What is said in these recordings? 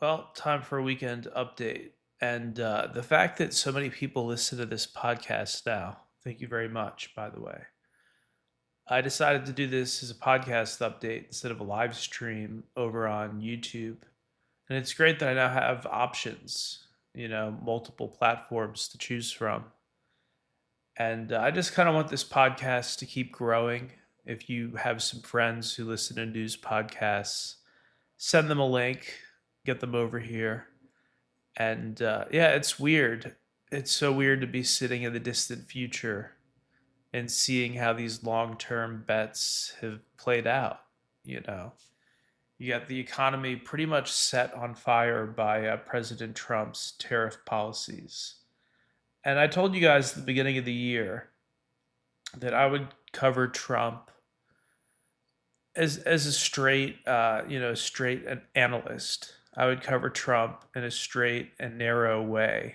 Well, time for a weekend update. And the fact that so many people listen to this podcast now, thank you very much, by the way. I decided to do this as a podcast update instead of a live stream over on YouTube. And it's great that I now have options, multiple platforms to choose from. And I just kind of want this podcast to keep growing. If you have some friends who listen to news podcasts, send them a link, get them over here. And yeah, it's weird. It's so weird to be sitting in the distant future and seeing how these long term bets have played out. You know, you got the economy pretty much set on fire by President Trump's tariff policies. And I told you guys at the beginning of the year that I would cover Trump as a straight, straight analyst. I would cover Trump in a straight and narrow way.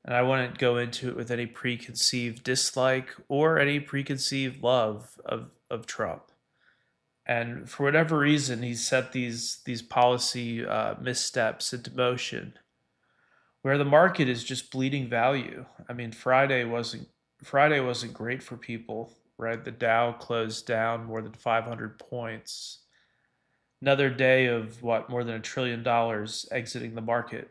And I wouldn't go into it with any preconceived dislike or any preconceived love of Trump. And for whatever reason, he set these policy missteps into motion, where the market is just bleeding value. I mean, Friday wasn't great for people, right? The Dow closed down more than 500 points. Another day of what, more than $1 trillion exiting the market.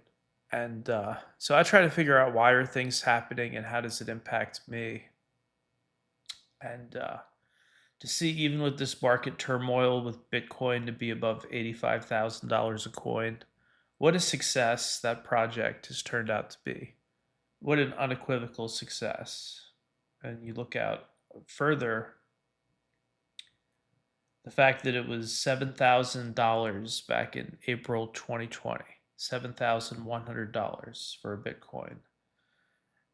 And so I try to figure out why are things happening and how does it impact me. And to see even with this market turmoil, with Bitcoin to be above $85,000 a coin, what a success that project has turned out to be. What an unequivocal success. And you look out further, the fact that it was $7,000 back in April 2020, $7,100 for a Bitcoin.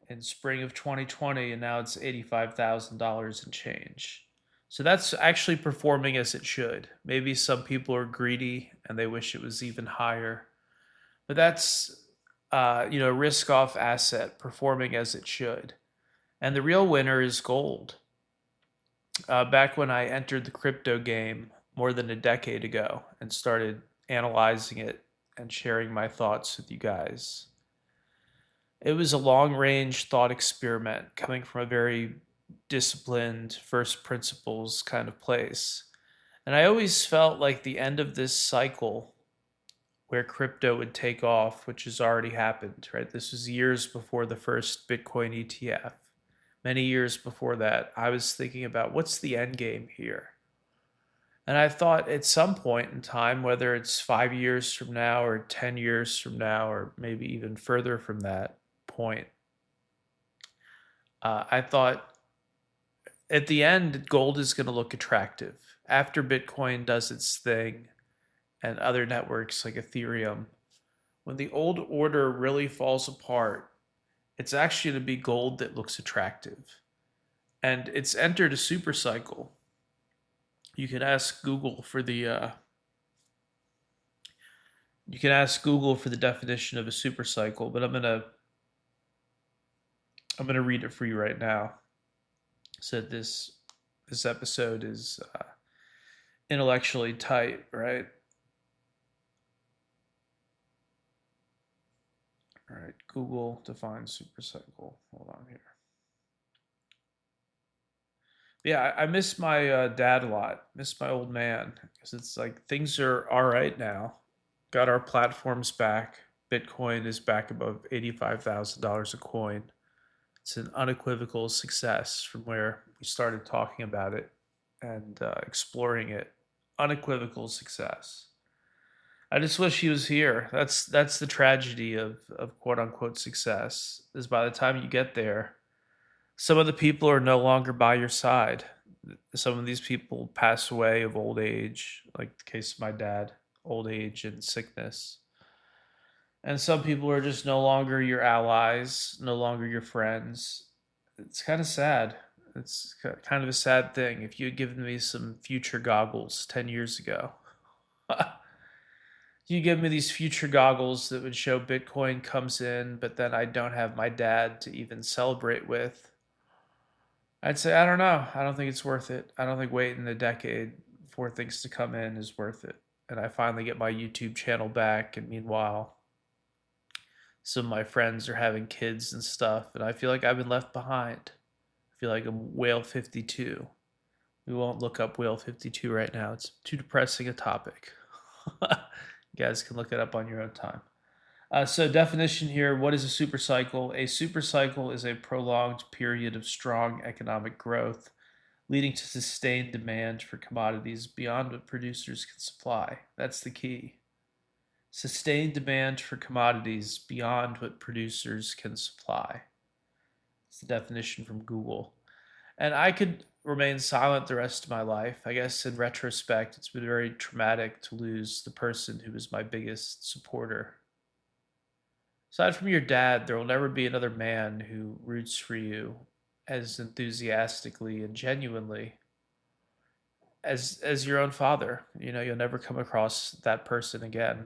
In spring of 2020, and now it's $85,000 and change. So that's actually performing as it should. Maybe some people are greedy and they wish it was even higher, but that's risk off asset performing as it should. And the real winner is gold. Back when I entered the crypto game more than a decade ago and started analyzing it and sharing my thoughts with you guys, it was a long range thought experiment coming from a very disciplined, first principles kind of place. And I always felt like the end of this cycle where crypto would take off, which has already happened, right? This was years before the first Bitcoin ETF. Many years before that, I was thinking about what's the end game here? And I thought at some point in time, whether it's 5 years from now or 10 years from now, or maybe even further from that point, I thought at the end, gold is going to look attractive. After Bitcoin does its thing and other networks like Ethereum, when the old order really falls apart, it's actually going to be gold that looks attractive. And it's entered a super cycle. You can ask Google for the definition of a super cycle, but I'm gonna read it for you right now. So this episode is intellectually tight, right? All right, Google defines super cycle. Hold on here. Yeah, I miss my dad a lot. Miss my old man because it's like things are all right now. Got our platforms back. Bitcoin is back above $85,000 a coin. It's an unequivocal success from where we started talking about it and exploring it. Unequivocal success. I just wish he was here. That's the tragedy of quote unquote success. Is by the time you get there, some of the people are no longer by your side. Some of these people pass away of old age, like the case of my dad, old age and sickness. And some people are just no longer your allies, no longer your friends. It's kind of sad. It's kind of a sad thing. If you had given me some future goggles 10 years ago, you give me these future goggles that would show Bitcoin comes in, but then I don't have my dad to even celebrate with. I'd say, I don't know. I don't think it's worth it. I don't think waiting a decade for things to come in is worth it. and I finally get my YouTube channel back. And meanwhile, some of my friends are having kids and stuff, and I feel like I've been left behind. I feel like I'm whale 52. We won't look up whale 52 right now. It's too depressing a topic. You guys can look it up on your own time. So, definition here, what is a supercycle? A supercycle is a prolonged period of strong economic growth, leading to sustained demand for commodities beyond what producers can supply. That's the key. Sustained demand for commodities beyond what producers can supply. It's the definition from Google. And I could remain silent the rest of my life. I guess in retrospect, it's been very traumatic to lose the person who was my biggest supporter. Aside from your dad, there will never be another man who roots for you as enthusiastically and genuinely as your own father. You know, you'll never come across that person again.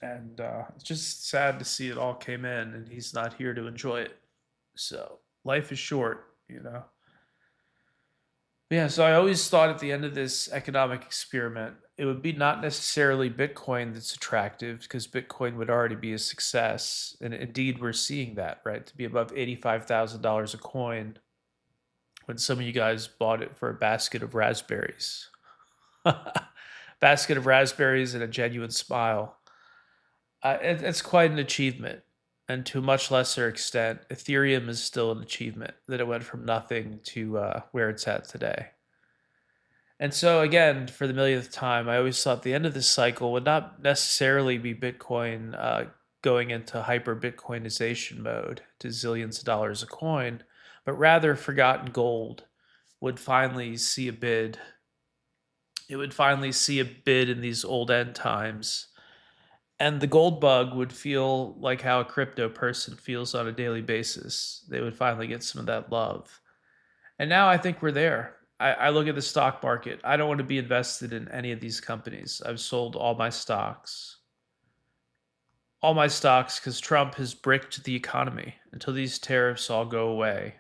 And it's just sad to see it all came in, and he's not here to enjoy it. So life is short, you know. Yeah, so I always thought at the end of this economic experiment, it would be not necessarily Bitcoin that's attractive because Bitcoin would already be a success. And indeed, we're seeing that, right? To be above $85,000 a coin when some of you guys bought it for a basket of raspberries. Basket of raspberries and a genuine smile. It's quite an achievement. And to a much lesser extent, Ethereum is still an achievement that it went from nothing to where it's at today. And so, again, for the millionth time, I always thought the end of this cycle would not necessarily be Bitcoin going into hyper Bitcoinization mode to zillions of dollars a coin, but rather forgotten gold would finally see a bid. It would finally see a bid in these old end times. And the gold bug would feel like how a crypto person feels on a daily basis. They would finally get some of that love. And now I think we're there. I look at the stock market. I don't want to be invested in any of these companies. I've sold all my stocks. All my stocks because Trump has bricked the economy until these tariffs all go away.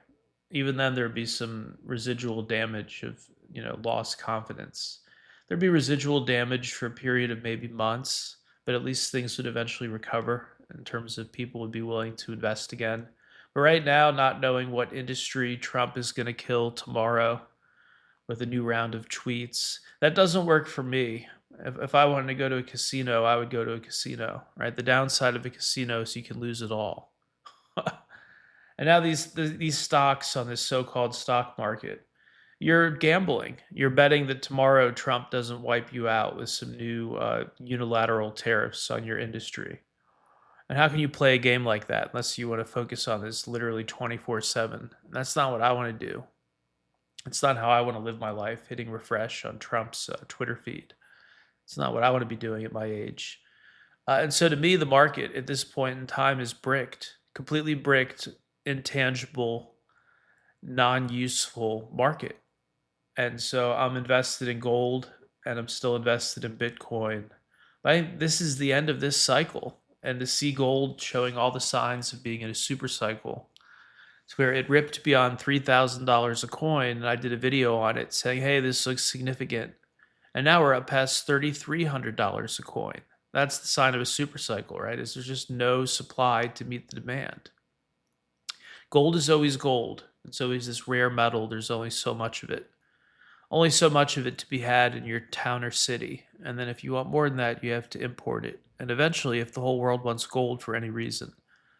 Even then, there'd be some residual damage of, lost confidence. There'd be residual damage for a period of maybe months, but at least things would eventually recover in terms of people would be willing to invest again. But right now, not knowing what industry Trump is going to kill tomorrow with a new round of tweets, that doesn't work for me. If I wanted to go to a casino, I would go to a casino, right? The downside of a casino is you can lose it all. And now these stocks on this so-called stock market, you're gambling. You're betting that tomorrow Trump doesn't wipe you out with some new unilateral tariffs on your industry. And how can you play a game like that unless you want to focus on this literally 24/7? That's not what I want to do. It's not how I want to live my life, hitting refresh on Trump's Twitter feed. It's not what I want to be doing at my age. And so to me, the market at this point in time is bricked, completely bricked, intangible, non-useful market. And so I'm invested in gold and I'm still invested in Bitcoin. But I think this is the end of this cycle. And to see gold showing all the signs of being in a super cycle, it's where it ripped beyond $3,000 a coin. And I did a video on it saying, hey, this looks significant. And now we're up past $3,300 a coin. That's the sign of a super cycle, right? Is there's just no supply to meet the demand. Gold is always gold. It's always this rare metal. There's only so much of it. Only so much of it to be had in your town or city. And then if you want more than that, you have to import it. And eventually, if the whole world wants gold for any reason,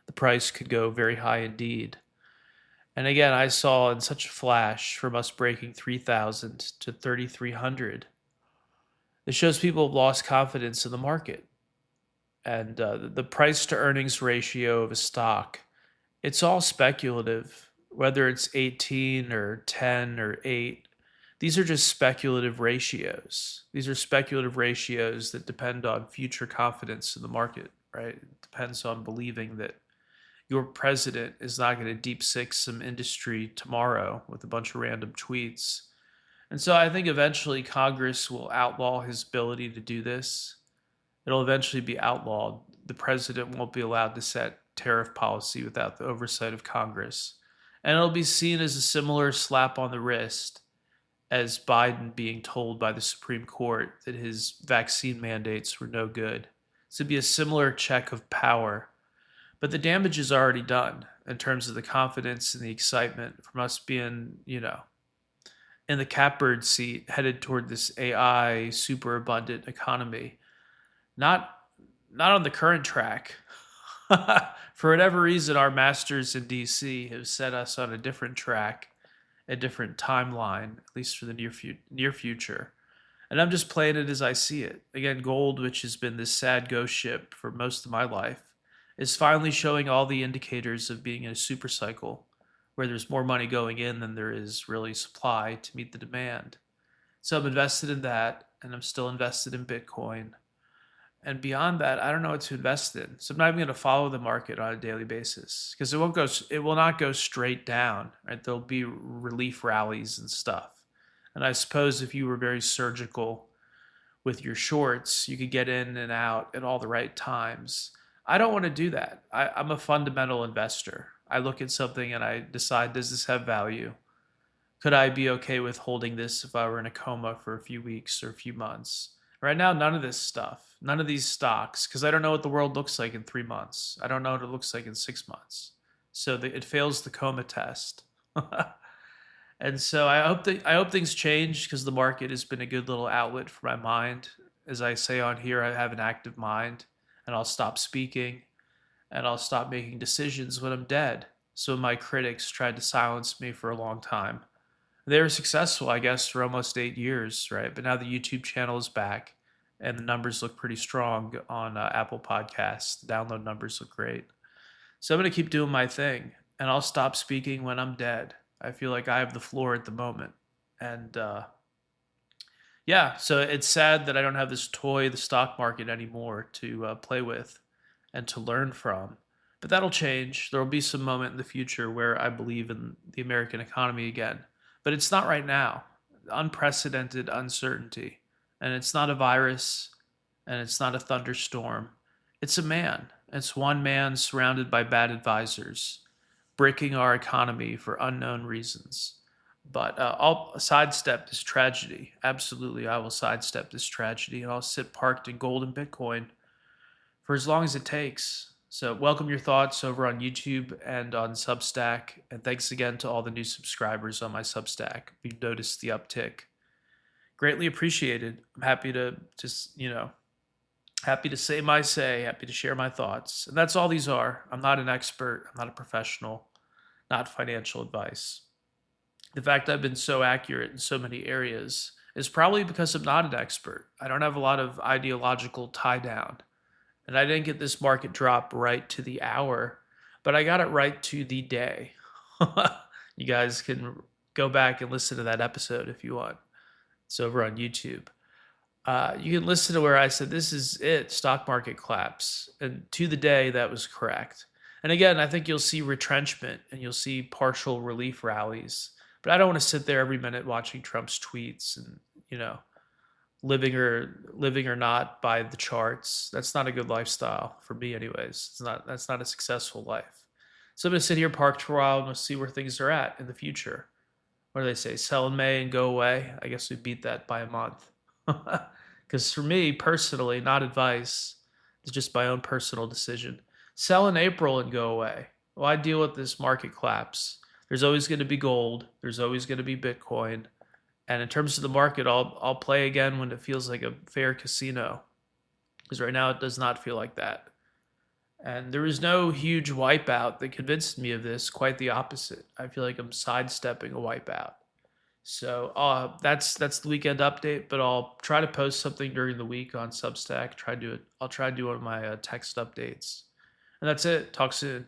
the price could go very high indeed. And again, I saw in such a flash from us breaking 3,000 to 3,300. It shows people have lost confidence in the market. And the price to earnings ratio of a stock, it's all speculative, whether it's 18 or 10 or 8. These are just speculative ratios. These are speculative ratios that depend on future confidence in the market, right? It depends on believing that your president is not going to deep six some industry tomorrow with a bunch of random tweets. And so I think eventually Congress will outlaw his ability to do this. It'll eventually be outlawed. The president won't be allowed to set tariff policy without the oversight of Congress. And it'll be seen as a similar slap on the wrist as Biden being told by the Supreme Court that his vaccine mandates were no good. So it'd be a similar check of power. But the damage is already done in terms of the confidence and the excitement from us being, in the catbird seat headed toward this AI super abundant economy. Not not on the current track. For whatever reason, our masters in DC have set us on a different track, a different timeline, at least for the near future. And I'm just playing it as I see it. Again, gold, which has been this sad ghost ship for most of my life, is finally showing all the indicators of being in a super cycle where there's more money going in than there is really supply to meet the demand. So I'm invested in that, and I'm still invested in Bitcoin. And beyond that, I don't know what to invest in. So I'm not even going to follow the market on a daily basis because it will not go straight down. Right? There'll be relief rallies and stuff. And I suppose if you were very surgical with your shorts, you could get in and out at all the right times. I don't want to do that. I'm a fundamental investor. I look at something and I decide, does this have value? Could I be okay with holding this if I were in a coma for a few weeks or a few months? Right now, none of this stuff, none of these stocks, because I don't know what the world looks like in 3 months. I don't know what it looks like in 6 months. So it fails the coma test. And so I hope things change because the market has been a good little outlet for my mind. As I say on here, I have an active mind, and I'll stop speaking, and I'll stop making decisions when I'm dead. So my critics tried to silence me for a long time. They were successful, I guess, for almost 8 years, right? But now the YouTube channel is back, and the numbers look pretty strong on Apple Podcasts. The download numbers look great. So I'm going to keep doing my thing, and I'll stop speaking when I'm dead. I feel like I have the floor at the moment. And yeah, so it's sad that I don't have this toy, the stock market, anymore to play with and to learn from. But that'll change. There will be some moment in the future where I believe in the American economy again. But it's not right now. Unprecedented uncertainty. And it's not a virus, and it's not a thunderstorm. It's a man. It's one man surrounded by bad advisors, breaking our economy for unknown reasons. But I'll sidestep this tragedy. Absolutely, I will sidestep this tragedy, and I'll sit parked in gold and Bitcoin for as long as it takes. So, welcome your thoughts over on YouTube and on Substack. And thanks again to all the new subscribers on my Substack. We've noticed the uptick. Greatly appreciated. I'm happy to just, happy to say my say, happy to share my thoughts. And that's all these are. I'm not an expert, I'm not a professional, not financial advice. The fact I've been so accurate in so many areas is probably because I'm not an expert. I don't have a lot of ideological tie down. And I didn't get this market drop right to the hour, but I got it right to the day. You guys can go back and listen to that episode if you want. It's over on YouTube. You can listen to where I said, this is it, stock market collapse. And to the day, that was correct. And again, I think you'll see retrenchment and you'll see partial relief rallies. But I don't want to sit there every minute watching Trump's tweets and, living or not by the charts. That's not a good lifestyle for me anyways. That's not a successful life. So I'm going to sit here parked for a while and we'll see where things are at in the future. What do they say? Sell in May and go away? I guess we beat that by a month. Because for me personally, not advice, it's just my own personal decision. Sell in April and go away. Why deal with this market collapse? There's always going to be gold. There's always going to be Bitcoin. And in terms of the market, I'll play again when it feels like a fair casino. Because right now it does not feel like that. And there was no huge wipeout that convinced me of this. Quite the opposite. I feel like I'm sidestepping a wipeout. So that's the weekend update. But I'll try to post something during the week on Substack. I'll try to do one of my text updates. And that's it. Talk soon.